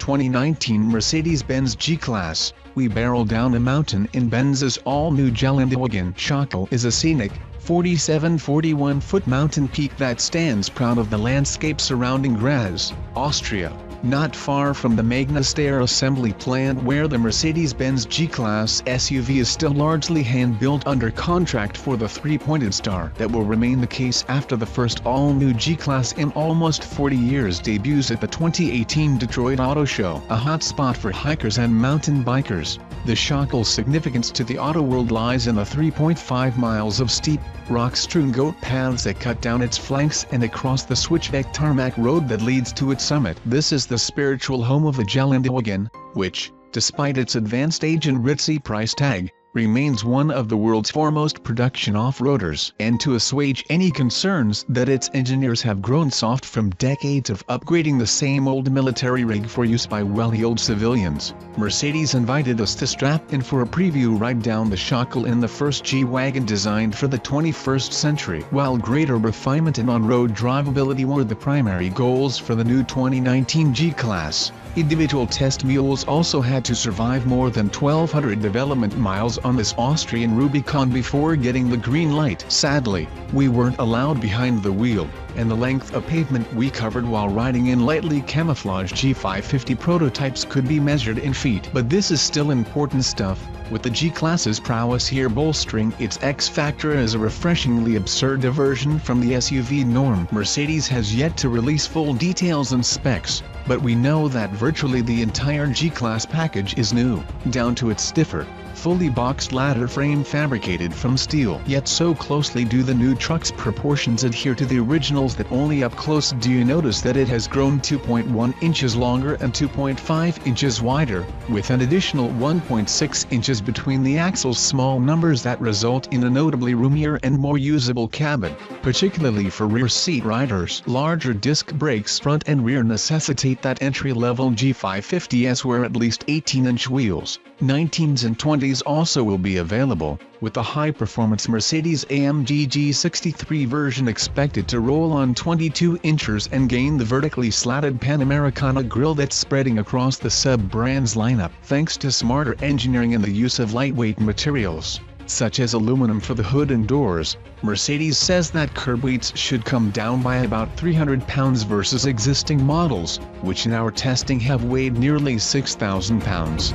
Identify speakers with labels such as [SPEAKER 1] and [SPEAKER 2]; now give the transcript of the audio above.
[SPEAKER 1] 2019 Mercedes-Benz G-class, we barrel down a mountain in Benz's all-new Geländewagen. Schöckl is a scenic, 47-41-foot mountain peak that stands proud of the landscape surrounding Graz, Austria, not far from the Magna Steyr assembly plant where the Mercedes-Benz G-class SUV is still largely hand-built under contract for the three-pointed star that will remain the case after the first all-new G-class in almost 40 years debuts at the 2018 Detroit Auto Show. A hot spot for hikers and mountain bikers, the Schöckl's significance to the auto world lies in the 3.5 miles of steep, rock-strewn goat paths that cut down its flanks and across the switchback tarmac road that leads to its summit. This is the spiritual home of the Geländewagen, which, despite its advanced age and ritzy price tag, remains one of the world's foremost production off-roaders. And to assuage any concerns that its engineers have grown soft from decades of upgrading the same old military rig for use by well-heeled civilians, Mercedes invited us to strap in for a preview ride down the Schöckl in the first G-Wagon designed for the 21st century. While greater refinement and on-road drivability were the primary goals for the new 2019 G-Class, individual test mules also had to survive more than 1,200 development miles on this Austrian Rubicon before getting the green light. Sadly, we weren't allowed behind the wheel, and the length of pavement we covered while riding in lightly camouflaged G550 prototypes could be measured in feet. But this is still important stuff, with the G-Class's prowess here bolstering its X-factor as a refreshingly absurd diversion from the SUV norm. Mercedes has yet to release full details and specs, but we know that virtually the entire G-Class package is new, down to its stiffer, fully boxed ladder frame fabricated from steel. Yet so closely do the new truck's proportions adhere to the originals that only up close do you notice that it has grown 2.1 inches longer and 2.5 inches wider, with an additional 1.6 inches between the axles. Small numbers that result in a notably roomier and more usable cabin, particularly for rear seat riders. Larger disc brakes front and rear necessitate that entry-level G550s where at least 18-inch wheels, 19s and 20s also will be available, with the high-performance Mercedes-AMG G63 version expected to roll on 22 inches and gain the vertically slatted Panamericana grille that's spreading across the sub-brand's lineup. Thanks to smarter engineering and the use of lightweight materials, such as aluminum for the hood and doors, Mercedes says that curb weights should come down by about 300 pounds versus existing models, which in our testing have weighed nearly 6,000 pounds.